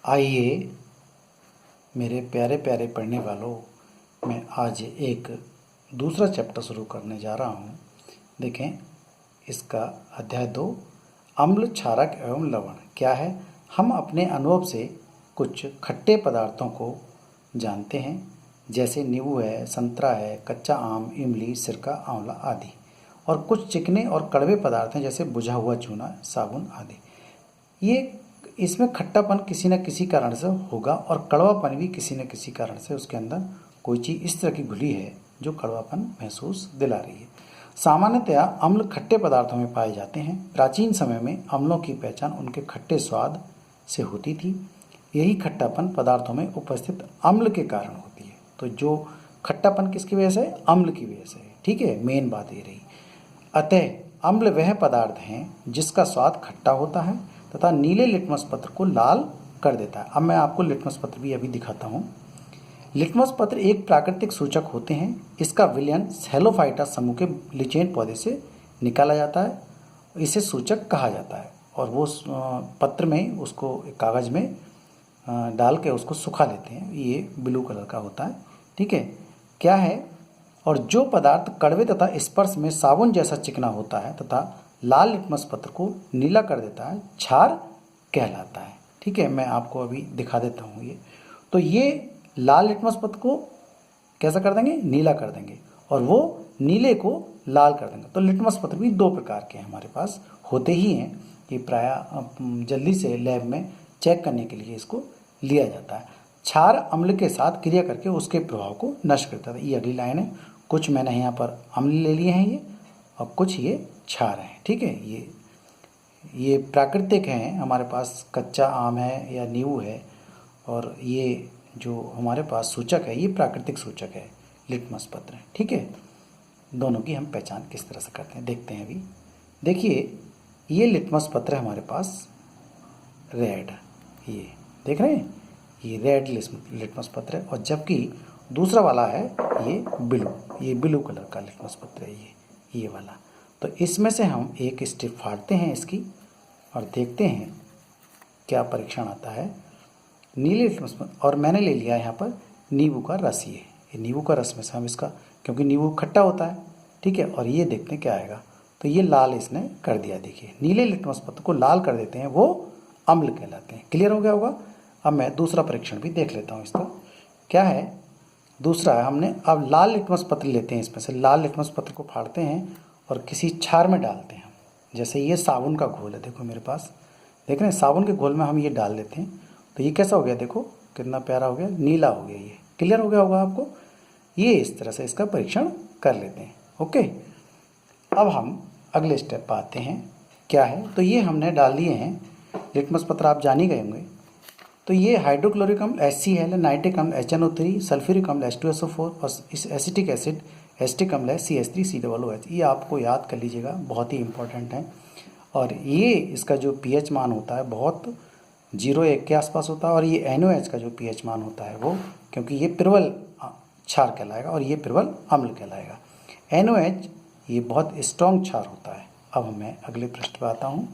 आइए मेरे प्यारे प्यारे पढ़ने वालों, मैं आज एक दूसरा चैप्टर शुरू करने जा रहा हूँ। देखें, इसका अध्याय 2 अम्ल, क्षारक एवं लवण क्या है। हम अपने अनुभव से कुछ खट्टे पदार्थों को जानते हैं, जैसे नींबू है, संतरा है, कच्चा आम, इमली, सिरका, आंवला आदि। और कुछ चिकने और कड़वे पदार्थ हैं, जैसे बुझा हुआ चूना, साबुन आदि। ये इसमें खट्टापन किसी न किसी कारण से होगा और कड़वापन भी किसी न किसी कारण से उसके अंदर कोई चीज़ इस तरह की घुली है जो कड़वापन महसूस दिला रही है। सामान्यतया अम्ल खट्टे पदार्थों में पाए जाते हैं। प्राचीन समय में अम्लों की पहचान उनके खट्टे स्वाद से होती थी। यही खट्टापन पदार्थों में उपस्थित अम्ल के कारण होती है। तो जो खट्टापन किसकी वजह से है? अम्ल की वजह से है। ठीक है, मेन बात ये रही। अतः अम्ल वह पदार्थ हैं जिसका स्वाद खट्टा होता है तथा नीले लिटमस पत्र को लाल कर देता है। अब मैं आपको लिटमस पत्र भी अभी दिखाता हूँ। लिटमस पत्र एक प्राकृतिक सूचक होते हैं। इसका विलयन सेलोफाइटा समूह के लिचेन पौधे से निकाला जाता है। इसे सूचक कहा जाता है और वो पत्र में उसको कागज़ में डाल के उसको सुखा लेते हैं। ये ब्लू कलर का होता है। ठीक है, क्या है? और जो पदार्थ कड़वे तथा स्पर्श में साबुन जैसा चिकना होता है तथा लाल लिटमस पत्र को नीला कर देता है, क्षार कहलाता है। ठीक है, मैं आपको अभी दिखा देता हूँ। ये लाल लिटमस पत्र को कैसा कर देंगे? नीला कर देंगे, और वो नीले को लाल कर देंगे। तो लिटमस पत्र भी दो प्रकार के हमारे पास होते ही हैं। ये प्रायः जल्दी से लैब में चेक करने के लिए इसको लिया जाता है। क्षार अम्ल के साथ क्रिया करके उसके प्रभाव को नष्ट करता है। ये अगली लाइन है। कुछ मैंने यहाँ पर अम्ल ले लिए हैं ये, और कुछ ये क्षार हैं। ठीक है, ये प्राकृतिक हैं। हमारे पास कच्चा आम है या नींबू है, और ये जो हमारे पास सूचक है ये प्राकृतिक सूचक है, लिटमस पत्र है। ठीक है, दोनों की हम पहचान किस तरह से करते हैं देखते हैं अभी। देखिए, ये लिटमस पत्र है हमारे पास रेड, ये देख रहे हैं, ये रेड लिटमस पत्र है। और जबकि दूसरा वाला है ये ब्लू कलर का लिटमस पत्र है, ये वाला। तो इसमें से हम एक स्ट्रिप फाड़ते हैं इसकी और देखते हैं क्या परीक्षण आता है। नीले लिटमस पत्र, और मैंने ले लिया यहाँ पर नींबू का रस। ये नींबू का रस में से हम इसका, क्योंकि नींबू खट्टा होता है, ठीक है, और ये देखते हैं क्या आएगा। तो ये लाल इसने कर दिया। देखिए, नीले लिटमस पत्र को लाल कर देते हैं, वो अम्ल कहलाते हैं। क्लियर हो गया होगा। अब मैं दूसरा परीक्षण भी देख लेता हूँ इसका। क्या है दूसरा है, हमने अब लाल लिटमस पत्र लेते हैं। इसमें से लाल लिटमस पत्र को फाड़ते हैं और किसी क्षार में डालते हैं। जैसे ये साबुन का घोल है, देखो मेरे पास, देख रहे हैं, साबुन के घोल में हम ये डाल देते हैं। तो ये कैसा हो गया? देखो कितना प्यारा हो गया, नीला हो गया। ये क्लियर हो गया होगा आपको। ये इस तरह से इसका परीक्षण कर लेते हैं। ओके, अब हम अगले स्टेप पर आते हैं। क्या है? तो ये हमने डाल दिए हैं लिटमस पत्र, आप जान ही गए होंगे। तो ये हाइड्रोक्लोरिक अम्ल HCl है, नाइट्रिक अम्ल HNO3, सल्फ्यूरिक अम्ल H2SO4, और इस एसिटिक एसिड एसिटिक अम्ल है CH3COOH। ये आपको याद कर लीजिएगा, बहुत ही इंपॉर्टेंट है। और ये इसका जो pH मान होता है बहुत 0.1 के आसपास होता है। और ये NOH का जो pH मान होता है वो, क्योंकि ये प्रबल क्षार कहलाएगा और ये प्रबल अम्ल कहलाएगा। NOH ये बहुत स्ट्रॉन्ग क्षार होता है। अब मैं अगले पृष्ठ पर आता हूँ।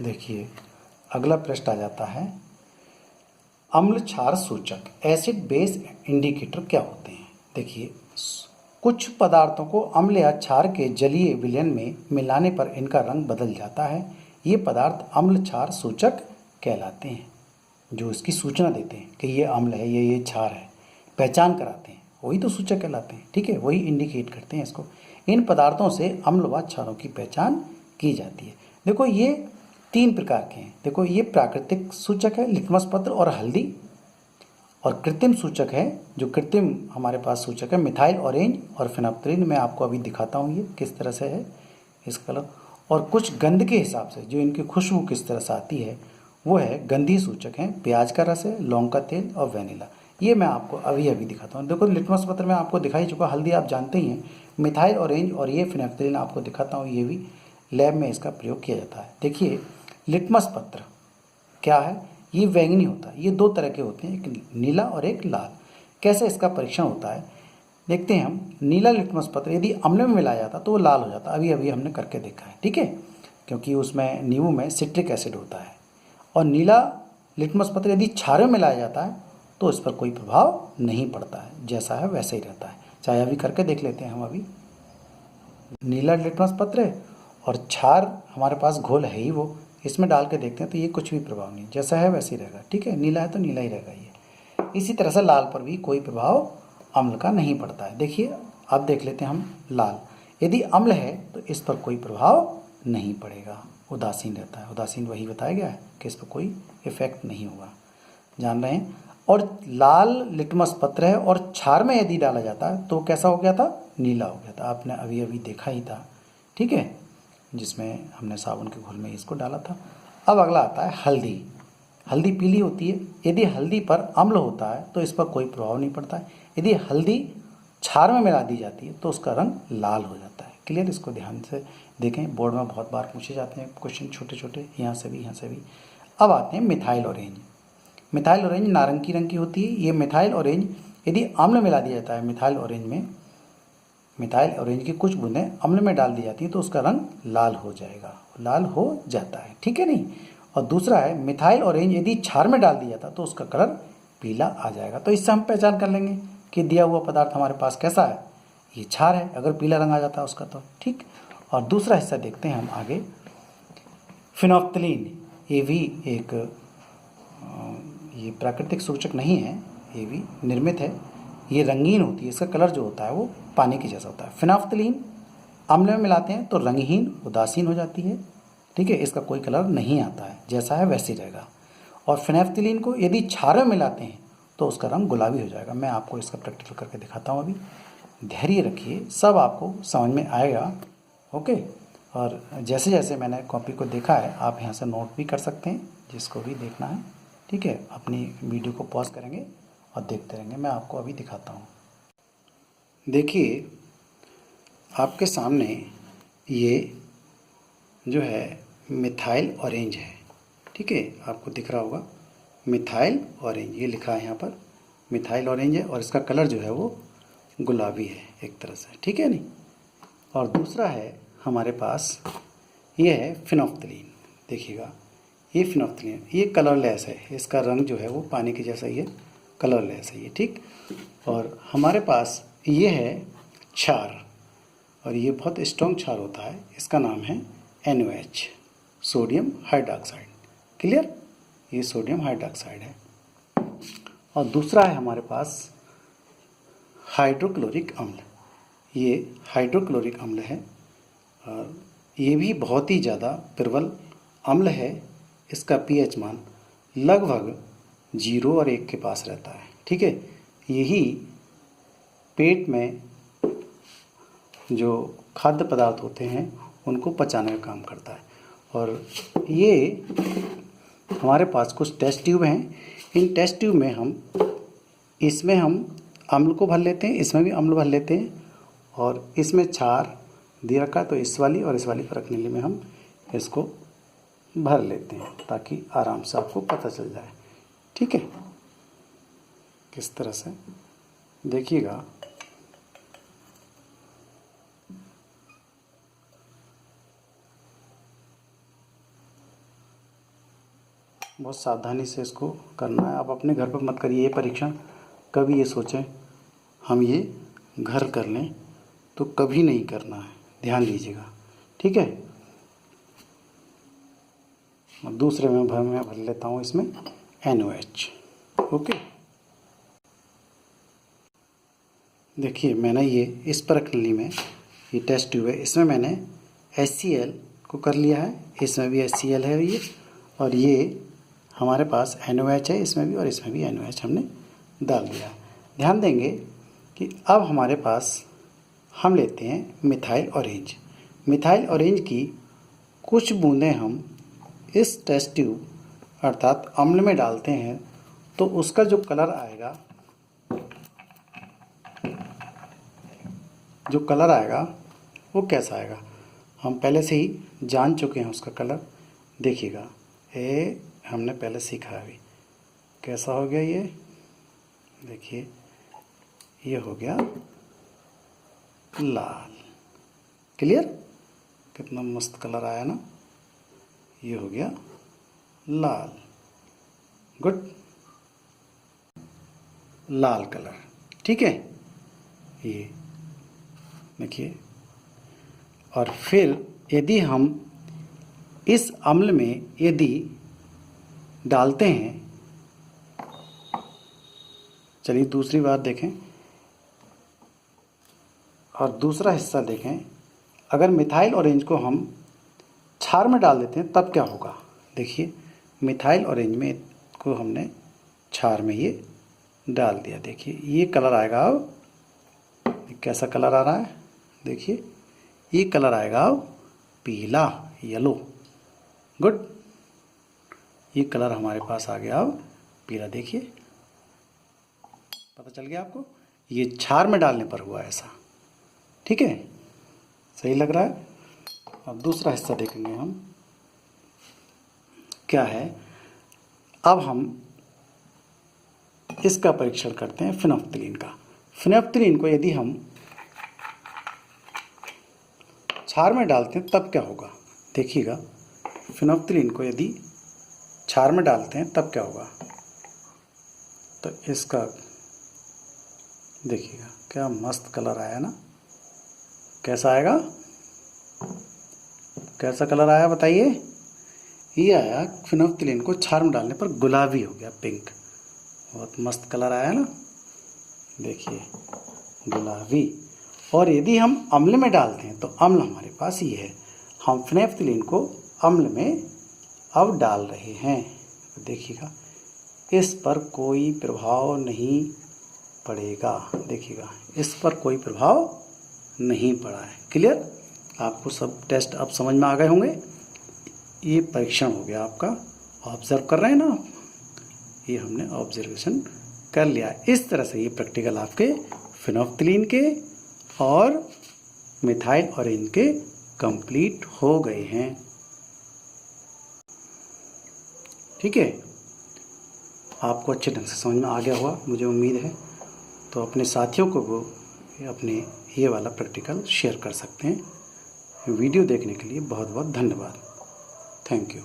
देखिए, अगला पृष्ठ आ जाता है, अम्ल क्षार सूचक, एसिड बेस इंडिकेटर क्या होते हैं। देखिए, कुछ पदार्थों को अम्ल या क्षार के जलीय विलयन में मिलाने पर इनका रंग बदल जाता है। ये पदार्थ अम्ल क्षार सूचक कहलाते हैं, जो इसकी सूचना देते हैं कि ये अम्ल है, ये क्षार है, पहचान कराते हैं, वही तो सूचक कहलाते हैं। ठीक है, वही इंडिकेट करते हैं इसको। इन पदार्थों से अम्ल व क्षारों की पहचान की जाती है। देखो, ये 3 प्रकार के हैं। देखो, ये प्राकृतिक सूचक है, लिटमस पत्र और हल्दी। और कृत्रिम सूचक है, जो कृत्रिम हमारे पास सूचक है, मिथाइल ऑरेंज और फिनाप्थलीन। मैं आपको अभी दिखाता हूँ ये किस तरह से है इस कलर। और कुछ गंध के हिसाब से जो इनकी खुशबू किस तरह से आती है वो है गंधीय सूचक हैं, प्याज का रस है, लौंग का तेल और वेनिला। ये मैं आपको अभी दिखाता हूँ। देखो, लिटमस पत्र में आपको दिखाई चुका, हल्दी आप जानते ही हैं, मिथाइल ऑरेंज और ये फिनाप्थलीन आपको दिखाता हूँ। ये भी लैब में इसका प्रयोग किया जाता है। देखिए, लिटमस पत्र क्या है? ये बैंगनी होता है। ये 2 तरह के होते हैं, एक नीला और एक लाल। कैसे इसका परीक्षण होता है देखते हैं हम। नीला लिटमस पत्र यदि अम्ल में मिलाया जाता तो वो लाल हो जाता। अभी हमने करके देखा है। ठीक है, क्योंकि उसमें नींबू में सिट्रिक एसिड होता है। और नीला लिटमस पत्र यदि क्षार में मिलाया जाता है तो इस पर कोई प्रभाव नहीं पड़ता है, जैसा है वैसे ही रहता है। चाहे अभी करके देख लेते हैं हम। अभी नीला लिटमस पत्र है और क्षार हमारे पास घोल है ही वो, इसमें डाल के देखते हैं तो ये कुछ भी प्रभाव नहीं, जैसा है वैसे ही रहेगा। ठीक है, नीला है तो नीला ही रहेगा ये। इसी तरह से लाल पर भी कोई प्रभाव अम्ल का नहीं पड़ता है। देखिए अब देख लेते हैं हम लाल। यदि अम्ल है तो इस पर कोई प्रभाव नहीं पड़ेगा, उदासीन रहता है। उदासीन वही बताया गया है कि इस पर कोई इफेक्ट नहीं होगा, जान रहे हैं। और लाल लिटमस पत्र है और क्षार में यदि डाला जाता है तो कैसा हो गया था, नीला हो गया था। आपने अभी अभी देखा ही था, ठीक है, जिसमें हमने साबुन के घोल में इसको डाला था। अब अगला आता है हल्दी। हल्दी पीली होती है। यदि हल्दी पर अम्ल होता है तो इस पर कोई प्रभाव नहीं पड़ता है। यदि हल्दी क्षार में मिला दी जाती है तो उसका रंग लाल हो जाता है। क्लियर, इसको ध्यान से देखें, बोर्ड में बहुत बार पूछे जाते हैं क्वेश्चन, छोटे छोटे, यहाँ से भी यहाँ से भी। अब आते हैं मिथाइल ऑरेंज। मिथाइल ऑरेंज नारंगी रंग की होती है। ये मिथाइल ऑरेंज यदि अम्ल मिला दिया जाता है, मिथाइल ऑरेंज में, मिथाइल ऑरेंज की कुछ बूंदें अम्ल में डाल दी जाती है तो उसका रंग लाल हो जाएगा, लाल हो जाता है। ठीक है नहीं। और दूसरा है मिथाइल ऑरेंज यदि क्षार में डाल दिया जाता तो उसका कलर पीला आ जाएगा। तो इससे हम पहचान कर लेंगे कि दिया हुआ पदार्थ हमारे पास कैसा है, ये क्षार है, अगर पीला रंग आ जाता है उसका तो। ठीक। और दूसरा हिस्सा देखते हैं हम आगे, फिनोफ्थलीन। ये भी एक ये प्राकृतिक सूचक नहीं है, ये भी निर्मित है। ये रंगीन होती है, इसका कलर जो होता है वो पानी के जैसा होता है। फिनोफ्थलीन अम्ल में मिलाते हैं तो रंगहीन उदासीन हो जाती है। ठीक है, इसका कोई कलर नहीं आता है, जैसा है वैसे ही रहेगा। और फिनोफ्थलीन को यदि क्षार में मिलाते हैं तो उसका रंग गुलाबी हो जाएगा। मैं आपको इसका प्रैक्टिकल करके दिखाता हूँ अभी। धैर्य रखिए, सब आपको समझ में आएगा। ओके। और जैसे जैसे मैंने कॉपी को देखा है आप यहाँ से नोट भी कर सकते हैं, जिसको भी देखना है। ठीक है, अपनी वीडियो को पॉज करेंगे और देखते रहेंगे। मैं आपको अभी दिखाता हूँ। देखिए आपके सामने ये जो है मिथाइल ऑरेंज है। ठीक है, आपको दिख रहा होगा मिथाइल ऑरेंज, ये लिखा है यहाँ पर मिथाइल ऑरेंज है और इसका कलर जो है वो गुलाबी है एक तरह से। ठीक है नहीं। और दूसरा है हमारे पास ये है फिनोफ्थलीन। देखिएगा ये फिनोफ्थलीन, ये कलरलेस है, इसका रंग जो है वो पानी के जैसा ही है, कलरलेस है ये। ठीक। और हमारे पास ये है क्षार, और ये बहुत स्ट्रॉन्ग क्षार होता है, इसका नाम है NaOH, सोडियम हाइड्रॉक्साइड। क्लियर, ये सोडियम हाइड्रॉक्साइड है। और दूसरा है हमारे पास हाइड्रोक्लोरिक अम्ल। ये हाइड्रोक्लोरिक अम्ल है और ये भी बहुत ही ज़्यादा प्रबल अम्ल है। इसका pH मान लगभग 0 और 1 के पास रहता है। ठीक है, यही पेट में जो खाद्य पदार्थ होते हैं उनको पचाने का काम करता है। और ये हमारे पास कुछ टेस्ट ट्यूब हैं। इन टेस्ट ट्यूब में इसमें हम अम्ल को भर लेते हैं, इसमें भी अम्ल भर लेते हैं, और इसमें क्षार दे रखा है तो इस वाली और इस वाली पर रखने के लिए हम इसको भर लेते हैं ताकि आराम से आपको पता चल जाए। ठीक है, किस तरह से देखिएगा। बहुत सावधानी से इसको करना है। आप अपने घर पर मत करिए ये परीक्षण, कभी ये सोचें हम ये घर कर लें तो कभी नहीं करना है, ध्यान दीजिएगा। ठीक है। और दूसरे में मैं भर लेता हूँ इसमें NaOH। ओके, देखिए मैंने ये इस प्रणाली में, ये टेस्ट ट्यूब है, इसमें मैंने HCl को कर लिया है, इसमें भी HCl है ये, और ये हमारे पास NaOH है इसमें भी, और इसमें भी NaOH हमने डाल दिया। ध्यान देंगे कि अब हमारे पास हम लेते हैं मिथाइल ऑरेंज। मिथाइल ऑरेंज की कुछ बूंदें हम इस टेस्ट ट्यूब अर्थात अम्ल में डालते हैं तो उसका जो कलर आएगा, वो कैसा आएगा हम पहले से ही जान चुके हैं उसका कलर। देखिएगा, ये हमने पहले सीखा है। अभी कैसा हो गया ये, देखिए ये हो गया लाल। क्लियर, कितना मस्त कलर आया ना, ये हो गया लाल। गुड, लाल कलर, ठीक है, ये देखिए। और फिर यदि हम इस अम्ल में यदि डालते हैं, चलिए दूसरी बात देखें और दूसरा हिस्सा देखें। अगर मिथाइल ऑरेंज को हम क्षार में डाल देते हैं तब क्या होगा। देखिए मिथाइल ऑरेंज में को हमने क्षार में ये डाल दिया, देखिए ये कलर आएगा। अब कैसा कलर आ रहा है, देखिए ये कलर आएगा अब पीला, येलो। गुड, ये कलर हमारे पास आ गया अब पीला, देखिए पता चल गया आपको, ये क्षार में डालने पर हुआ ऐसा, ठीक है, सही लग रहा है। अब दूसरा हिस्सा देखेंगे हम क्या है। अब हम इसका परीक्षण करते हैं फिनोफ्थलीन का। फिनोफ्थलीन को यदि हम क्षार में डालते हैं तब क्या होगा, देखिएगा। फिनोफ्थलीन को यदि क्षार में डालते हैं तब क्या होगा, तो इसका देखिएगा क्या मस्त कलर आया ना। कैसा आएगा, कैसा कलर आया बताइए। ये आया फिनोफ्थलीन को क्षार में डालने पर गुलाबी हो गया, पिंक, बहुत मस्त कलर आया ना, देखिए गुलाबी। और यदि हम अम्ल में डालते हैं तो अम्ल हमारे पास ये है, हम फिनोफ्थलीन को अम्ल में अब डाल रहे हैं, देखिएगा इस पर कोई प्रभाव नहीं पड़ेगा, देखिएगा इस पर कोई प्रभाव नहीं पड़ा है। क्लियर, आपको सब टेस्ट अब समझ में आ गए होंगे। ये परीक्षण हो गया आपका, ऑब्जर्व कर रहे हैं ना, ये हमने ऑब्जर्वेशन कर लिया। इस तरह से ये प्रैक्टिकल आपके फिनोफ्थलीन के और मिथाइल ऑरेंज के कंप्लीट हो गए हैं, ठीक है। आपको अच्छे ढंग से समझ में आ गया होगा मुझे उम्मीद है। तो अपने साथियों को वो अपने ये वाला प्रैक्टिकल शेयर कर सकते हैं। वीडियो देखने के लिए बहुत बहुत धन्यवाद। Thank you.